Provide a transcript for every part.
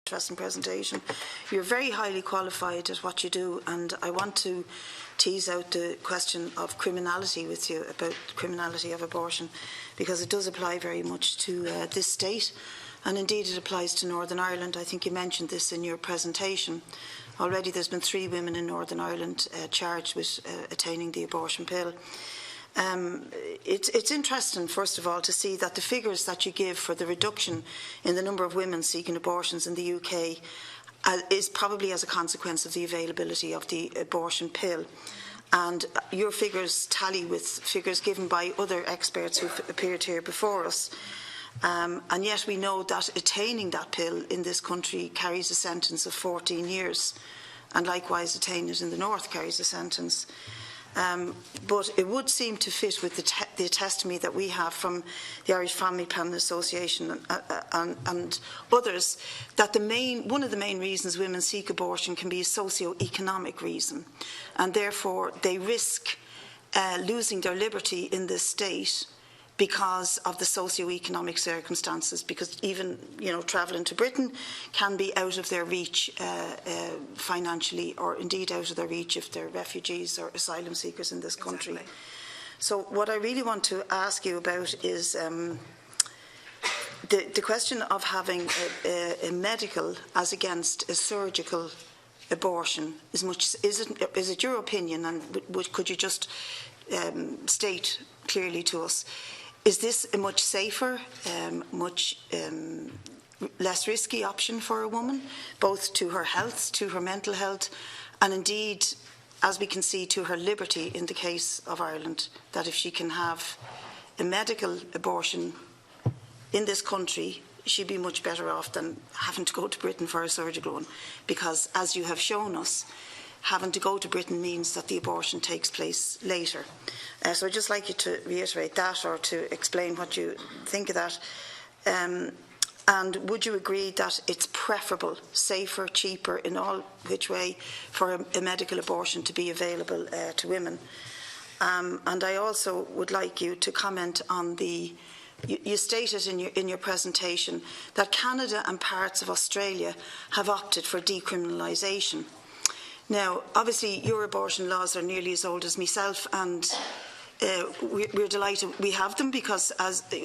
interesting presentation. You're very highly qualified at what you do, and I want to tease out the question of criminality with you, about criminality of abortion, because it does apply very much to this state, and indeed it applies to Northern Ireland. I think you mentioned this in your presentation. Already there's been 3 women in Northern Ireland charged with attaining the abortion pill. It's interesting, first of all, to see that the figures that you give for the reduction in the number of women seeking abortions in the UK is probably as a consequence of the availability of the abortion pill. And your figures tally with figures given by other experts who've appeared here before us. And yet we know that attaining that pill in this country carries a sentence of 14 years. And likewise, attaining it in the north carries a sentence. But it would seem to fit with the testimony that we have from the Irish Family Planning Association and others, that one of the main reasons women seek abortion can be a socio-economic reason, and therefore they risk losing their liberty in this state because of the socio-economic circumstances, because even travelling to Britain can be out of their reach financially, or indeed out of their reach if they're refugees or asylum seekers in this country. Exactly. So what I really want to ask you about is the question of having a medical as against a surgical abortion. Is it your opinion, and could you just state clearly to us, is this a much safer, much less risky option for a woman, both to her health, to her mental health, and indeed, as we can see, to her liberty in the case of Ireland, that if she can have a medical abortion in this country, she'd be much better off than having to go to Britain for a surgical one, because as you have shown us, having to go to Britain means that the abortion takes place later. So I'd just like you to reiterate that, or to explain what you think of that. And would you agree that it's preferable, safer, cheaper, in all which way, for a medical abortion to be available to women? And I also would like you to comment on you stated in your presentation that Canada and parts of Australia have opted for decriminalisation. Now, obviously, your abortion laws are nearly as old as myself, and we're delighted we have them, because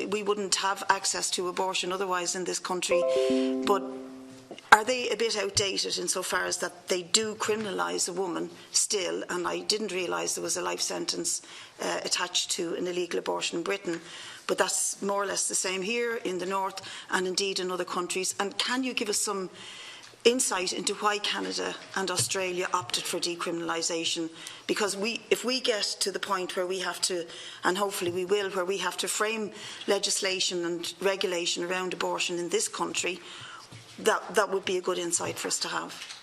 we wouldn't have access to abortion otherwise in this country. But are they a bit outdated insofar as that they do criminalise a woman still? And I didn't realise there was a life sentence attached to an illegal abortion in Britain. But that's more or less the same here in the north, and indeed in other countries. And can you give us some insight into why Canada and Australia opted for decriminalisation? Because if we get to the point where we have to, and hopefully we will, where we have to frame legislation and regulation around abortion in this country, that would be a good insight for us to have.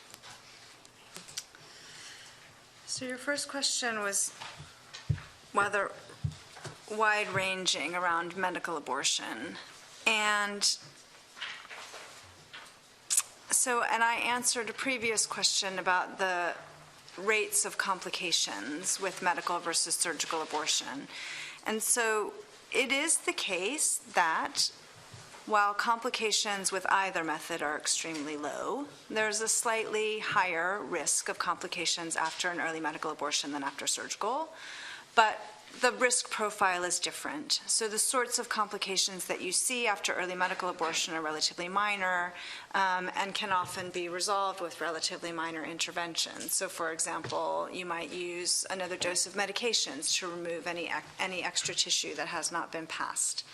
So your first question was whether wide-ranging around medical abortion. And I answered a previous question about the rates of complications with medical versus surgical abortion. And so it is the case that while complications with either method are extremely low, there's a slightly higher risk of complications after an early medical abortion than after surgical. But the risk profile is different. So the sorts of complications that you see after early medical abortion are relatively minor and can often be resolved with relatively minor interventions. So for example, you might use another dose of medications to remove any extra tissue that has not been passed.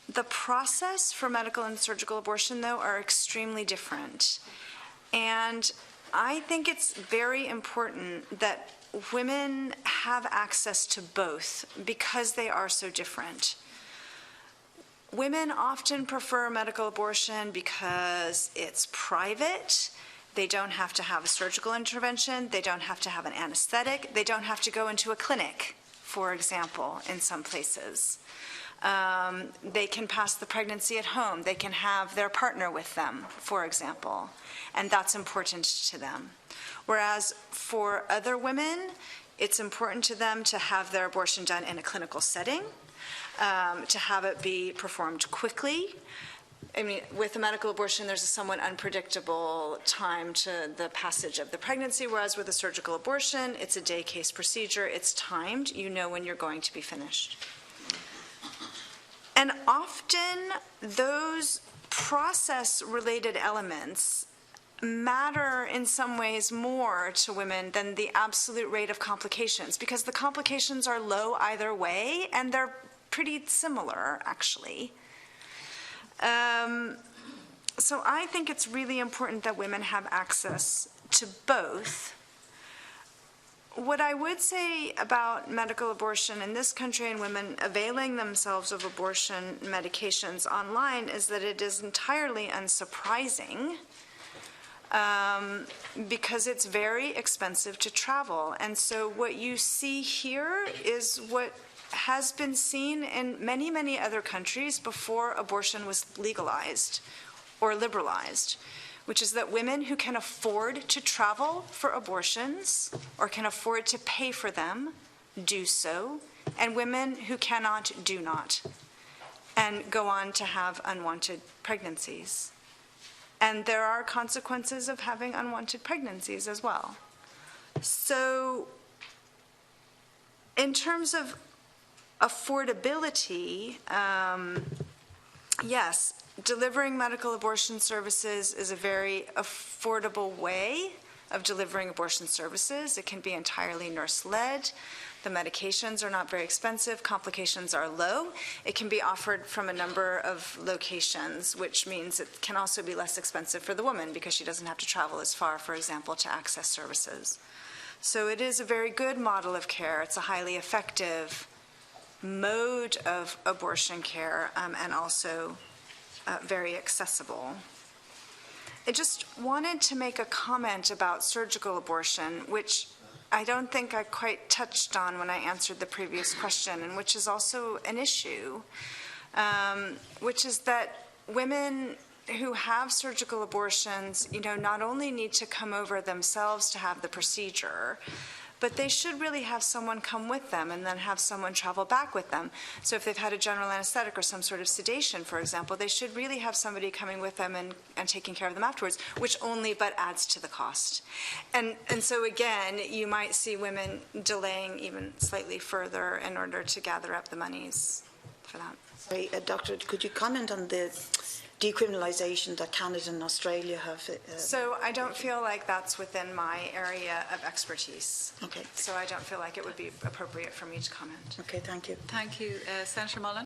The process for medical and surgical abortion, though, are extremely different. And I think it's very important that women have access to both because they are so different. Women often prefer medical abortion because it's private. They don't have to have a surgical intervention. They don't have to have an anesthetic. They don't have to go into a clinic, for example, in some places. They can pass the pregnancy at home. They can have their partner with them, for example, and that's important to them. Whereas for other women, it's important to them to have their abortion done in a clinical setting, to have it be performed quickly, I mean, with a medical abortion, there's a somewhat unpredictable time to the passage of the pregnancy, whereas with a surgical abortion, it's a day case procedure, it's timed, you know when you're going to be finished. And often those process-related elements matter in some ways more to women than the absolute rate of complications, because the complications are low either way, and they're pretty similar, actually. So I think it's really important that women have access to both. What I would say about medical abortion in this country and women availing themselves of abortion medications online is that it is entirely unsurprising, because it's very expensive to travel. And so what you see here is what has been seen in many, many other countries before abortion was legalized or liberalized, which is that women who can afford to travel for abortions or can afford to pay for them do so, and women who cannot do not, and go on to have unwanted pregnancies. And there are consequences of having unwanted pregnancies as well. So in terms of affordability, yes, delivering medical abortion services is a very affordable way of delivering abortion services. It can be entirely nurse-led. The medications are not very expensive. Complications are low. It can be offered from a number of locations, which means it can also be less expensive for the woman because she doesn't have to travel as far, for example, to access services. So it is a very good model of care. It's a highly effective mode of abortion care, and also very accessible. I just wanted to make a comment about surgical abortion, which I don't think I quite touched on when I answered the previous question, and which is also an issue, which is that women who have surgical abortions, not only need to come over themselves to have the procedure, but they should really have someone come with them and then have someone travel back with them. So if they've had a general anesthetic or some sort of sedation, for example, they should really have somebody coming with them and taking care of them afterwards, which only but adds to the cost. And so again, you might see women delaying even slightly further in order to gather up the monies for that. Sorry, Doctor, could you comment on the decriminalisation that Canada and Australia have? So I don't feel like that's within my area of expertise. Okay. So I don't feel like it would be appropriate for me to comment. Okay, thank you. Thank you. Senator Mullen.